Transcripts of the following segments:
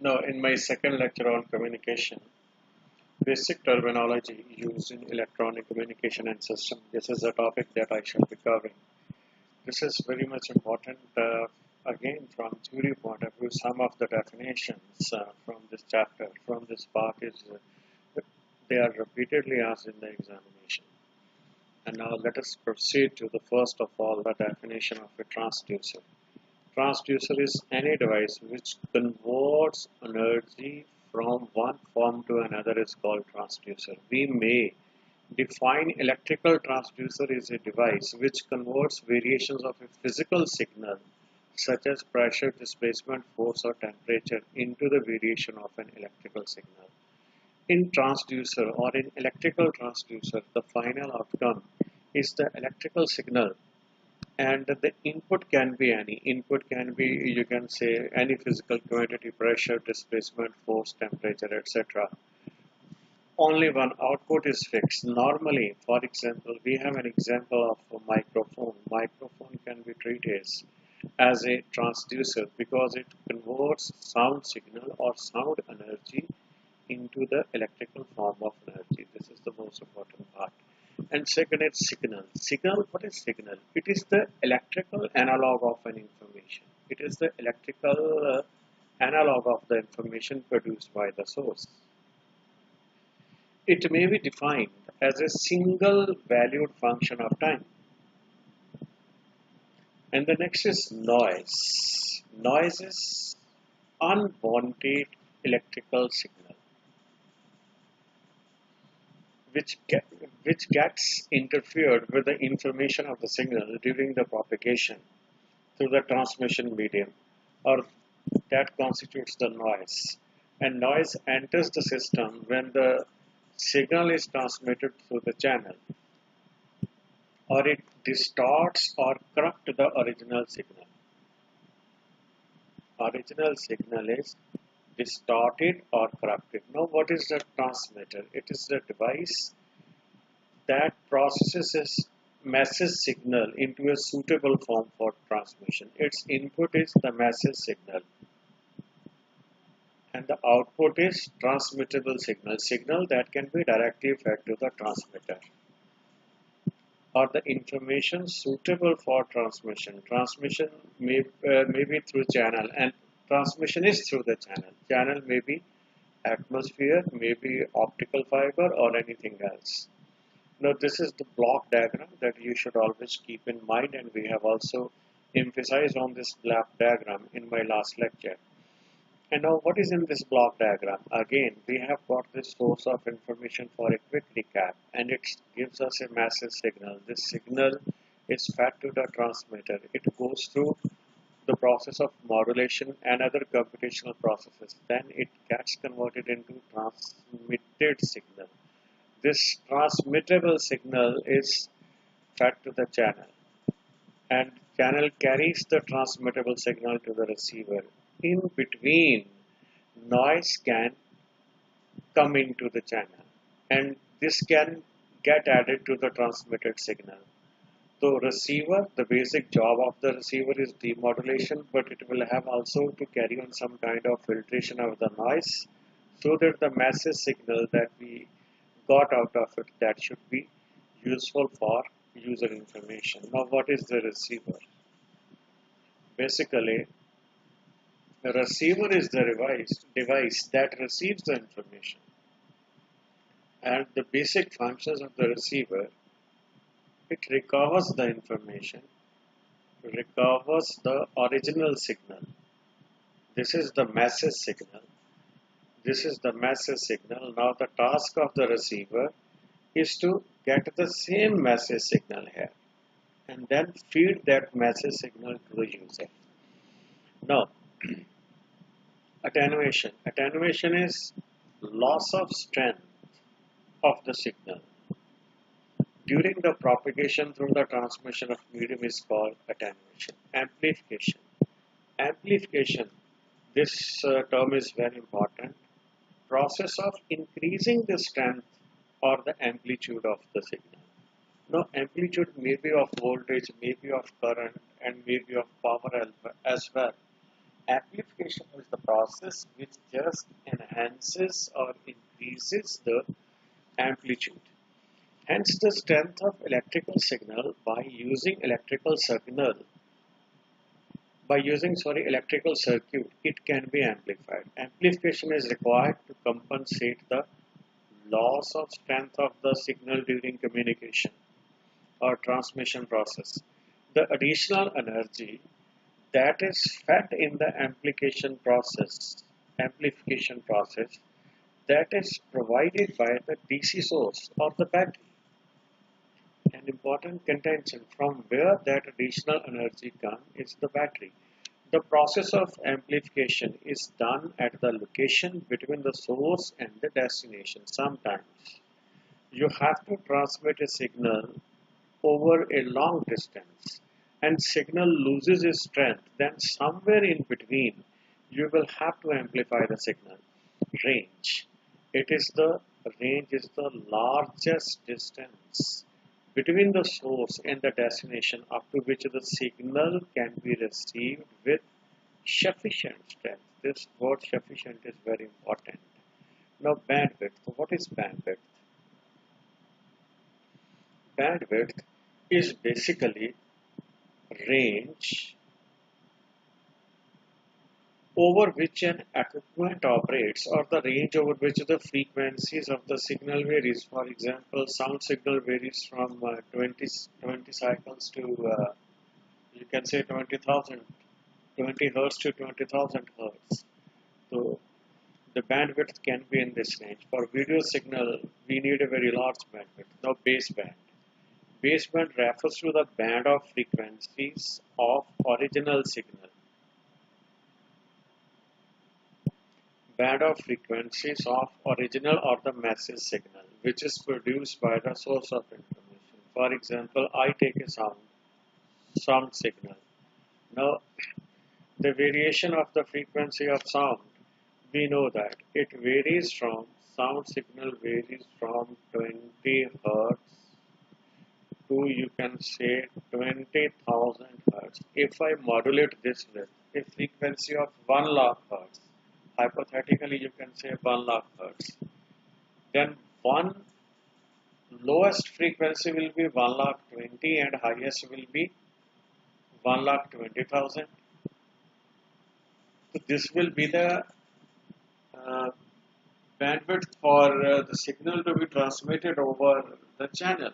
Now, in my second lecture on communication, basic terminology used in electronic communication and system, this is a topic that I shall be covering. This is very much important. Again, from theory point of view, some of the definitions from this chapter, from this part is they are repeatedly asked in the examination. And now let us proceed to the first of all, the definition of a transducer. Transducer is any device which converts energy from one form to another is called transducer. We may define electrical transducer as a device which converts variations of a physical signal such as pressure, displacement, force or temperature into the variation of an electrical signal. In transducer or in electrical transducer, the final outcome is the electrical signal, and the input can be any. Input can be, you can say, any physical quantity, pressure, displacement, force, temperature, etc. Only one output is fixed. Normally, for example, we have an example of a microphone. Microphone can be treated as a transducer because it converts sound signal or sound energy into the electrical form of energy. This is the most important part. And second is signal. Signal, what is signal? It is the electrical analog of an information. It is the electrical analog of the information produced by the source. It may be defined as a single valued function of time. And the next is noise. Noise is unwanted electrical signal which gets interfered with the information of the signal during the propagation through the transmission medium, or that constitutes the noise. And noise enters the system when the signal is transmitted through the channel, or it distorts or corrupts the original signal. Original signal is distorted or corrupted. Now, what is the transmitter? It is the device that processes message signal into a suitable form for transmission. Its input is the message signal, and the output is transmittable signal that can be directly fed to the transmitter, or the information suitable for transmission. Transmission may be through channel, and transmission is through the channel. Channel may be atmosphere, may be optical fiber or anything else. Now this is the block diagram that you should always keep in mind, and we have also emphasized on this block diagram in my last lecture. And now what is in this block diagram? Again, we have got this source of information for a quick recap, and it gives us a massive signal. This signal is fed to the transmitter. It goes through the process of modulation and other computational processes. Then it gets converted into transmitted signal. This transmittable signal is fed to the channel, and channel carries the transmittable signal to the receiver. In between, noise can come into the channel, and this can get added to the transmitted signal. So receiver, the basic job of the receiver is demodulation, but it will have also to carry on some kind of filtration of the noise so that the message signal that we got out of it, that should be useful for user information. Now what is the receiver? Basically, the receiver is the device that receives the information, and the basic functions of the receiver: it recovers the information, recovers the original signal. This is the message signal. This is the message signal. Now the task of the receiver is to get the same message signal here and then feed that message signal to the user. Now, attenuation. Attenuation is loss of strength of the signal during the propagation through the transmission of medium is called attenuation. Amplification. Amplification, this term is very important. Process of increasing the strength or the amplitude of the signal. Now, amplitude may be of voltage, may be of current, and may be of power as well. Amplification is the process which just enhances or increases the amplitude. Hence, the strength of electrical signal by using electrical circuit, it can be amplified. Amplification is required to compensate the loss of strength of the signal during communication or transmission process. The additional energy that is fed in the amplification process that is provided by the DC source or the battery. An important contention from where that additional energy comes is the battery. The process of amplification is done at the location between the source and the destination. Sometimes you have to transmit a signal over a long distance and signal loses its strength, then somewhere in between you will have to amplify the signal. Range. Range is the largest distance between the source and the destination up to which the signal can be received with sufficient strength. This word sufficient is very important. Now bandwidth. What is bandwidth? Bandwidth is basically range over which an equipment operates, or the range over which the frequencies of the signal varies. For example, sound signal varies from 20 cycles to you can say 20 hertz to 20,000 hertz. So the bandwidth can be in this range. For video signal, we need a very large bandwidth. Now baseband. Baseband refers to the band of frequencies of original signal. Band of frequencies of original or the message signal, which is produced by the source of information. For example, I take a sound signal. Now, the variation of the frequency of sound, we know that it varies from, sound signal varies from 20 hertz to, you can say, 20,000 hertz. If I modulate this with a frequency of 1 lakh hertz, hypothetically you can say 1 lakh hertz, then one lowest frequency will be 1 lakh 20 and highest will be 1 lakh 20,000. So this will be the bandwidth for the signal to be transmitted over the channel.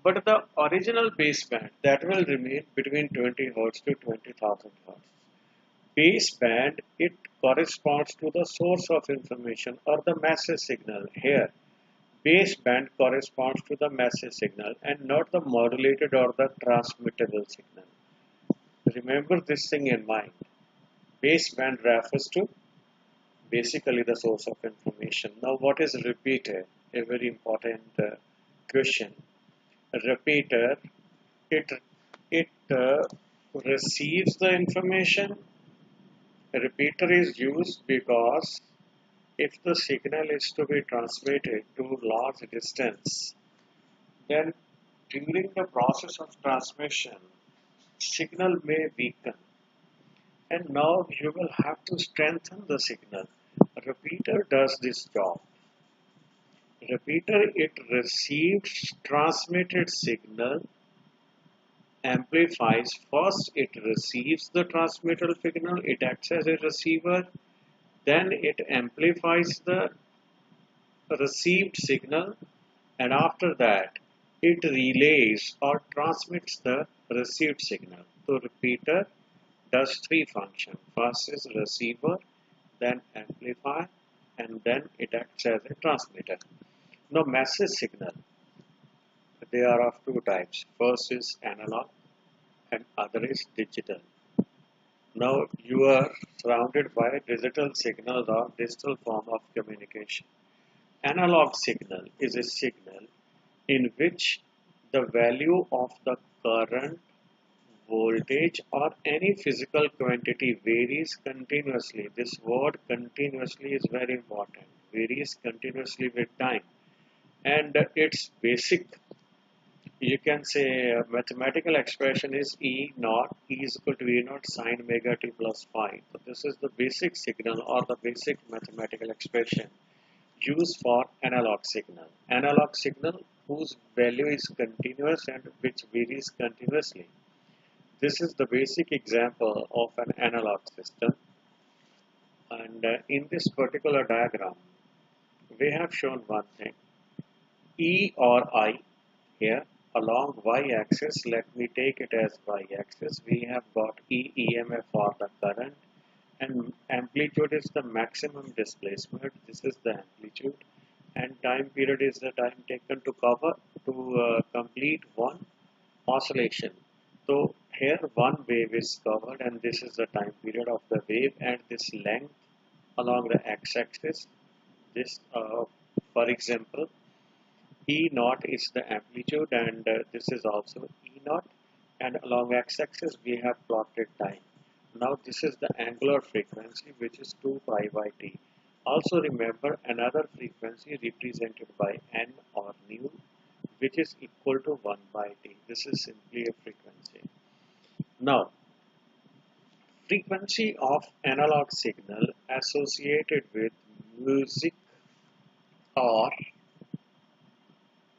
But the original baseband, that will remain between 20 hertz to 20,000 hertz. Baseband, it corresponds to the source of information or the message signal. Here, baseband corresponds to the message signal and not the modulated or the transmittable signal. Remember this thing in mind. Baseband refers to basically the source of information. Now, what is repeater? A very important question. A repeater, it receives the information. A repeater is used because if the signal is to be transmitted to large distance, then during the process of transmission, signal may weaken. And now you will have to strengthen the signal. A repeater does this job. Repeater, it receives transmitted signal, amplifies. First, it receives the transmitted signal, it acts as a receiver, then it amplifies the received signal, and after that, it relays or transmits the received signal. So, repeater does three functions. First is receiver, then amplifier, and then it acts as a transmitter. Now, message signal, they are of two types. First is analog and other is digital. Now, you are surrounded by digital signals or digital form of communication. Analog signal is a signal in which the value of the current, voltage or any physical quantity varies continuously. This word continuously is very important. Varies continuously with time. And its basic you can say mathematical expression is E naught, E is equal to E naught sine omega t plus phi. So this is the basic signal or the basic mathematical expression used for analog signal. Analog signal whose value is continuous and which varies continuously. This is the basic example of an analog system. And in this particular diagram, we have shown one thing. E or I here along y-axis, let me take it as y-axis, we have got EMF for the current, and amplitude is the maximum displacement. This is the amplitude, and time period is the time taken to cover to complete one oscillation. So here one wave is covered, and this is the time period of the wave, and this length along the x-axis. This, for example, E naught is the amplitude, and this is also E naught, and along x-axis we have plotted time. Now this is the angular frequency, which is 2 pi by t. Also remember another frequency represented by n or nu, which is equal to 1 by t. This is simply a frequency. Now, frequency of analog signal associated with music or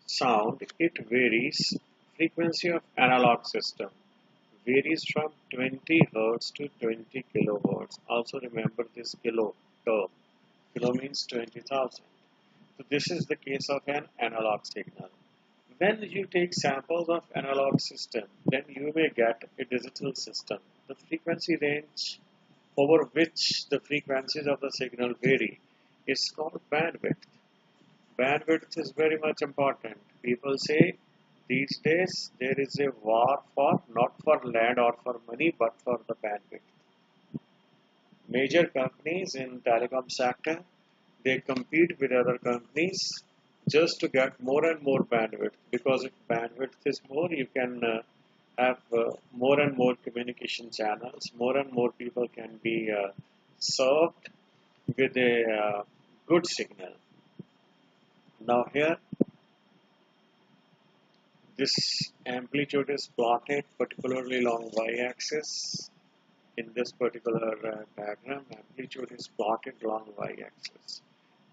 sound, it varies. Frequency of analog system varies from 20 Hz to 20 kilohertz. Also remember this kilo term. Kilo means 20,000. So this is the case of an analog signal. When you take samples of analog system, then you may get a digital system. The frequency range over which the frequencies of the signal vary is called bandwidth. Bandwidth is very much important. People say these days there is a war for not for land or for money but for the bandwidth. Major companies in telecom sector, they compete with other companies just to get more and more bandwidth, because if bandwidth is more, you can have more and more communication channels, more and more people can be served with a good signal. Now here, this amplitude is plotted particularly along y-axis. In this particular diagram, amplitude is plotted along y-axis.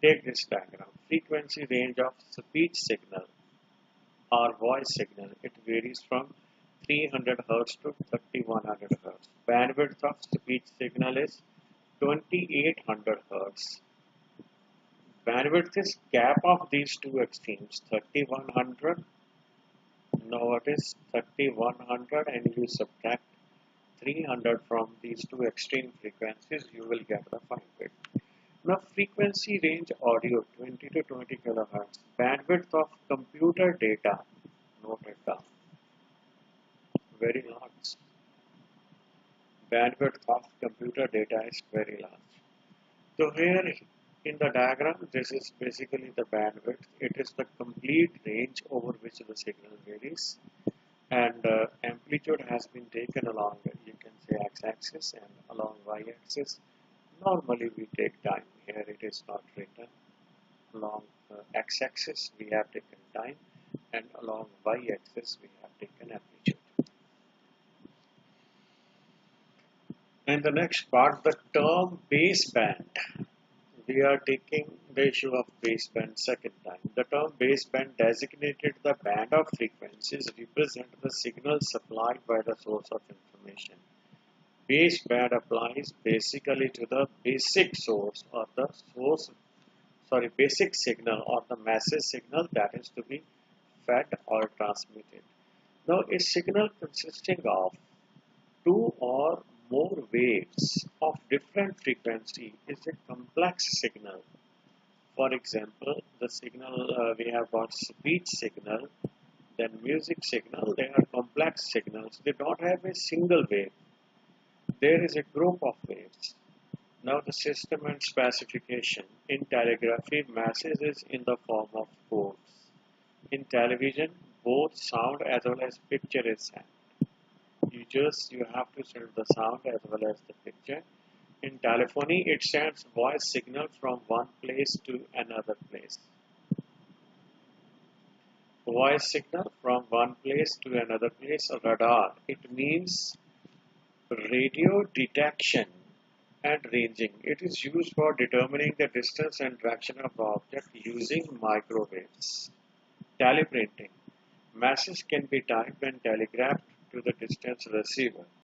Take this diagram. Frequency range of speech signal or voice signal. It varies from 300 Hz to 3100 Hz. Bandwidth of speech signal is 2800 Hz. Bandwidth is gap of these two extremes, 3100. Now it is 3100, and you subtract 300 from these two extreme frequencies, you will get the fine bit. Now frequency range audio 20 to 20 kilohertz. Bandwidth of computer data, note it down, very large. Bandwidth of computer data is very large. So here in the diagram, this is basically the bandwidth. It is the complete range over which the signal varies, and amplitude has been taken along, you can say, x-axis, and along y-axis. Normally we take time. Here it is not written. Along x-axis we have taken time, and along y-axis we have taken amplitude. And the next part, the term baseband. We are taking the issue of baseband second time. The term baseband designated the band of frequencies represent the signal supplied by the source of information. Baseband applies basically to the basic source or the basic signal or the message signal that is to be fed or transmitted. Now a signal consisting of two or more waves of different frequency is a complex signal. For example, the signal we have got speech signal, then music signal. They are complex signals. They don't have a single wave. There is a group of waves. Now the system and specification. In telegraphy, message is in the form of codes. In television, both sound as well as picture is sent. You have to send the sound as well as the picture. In telephony, it sends voice signal from one place to another place. voice signal from one place to another place, a radar. It means radio detection and ranging. It is used for determining the distance and direction of the object using microwaves. Calibrating. Message can be typed and telegraphed to the distance receiver.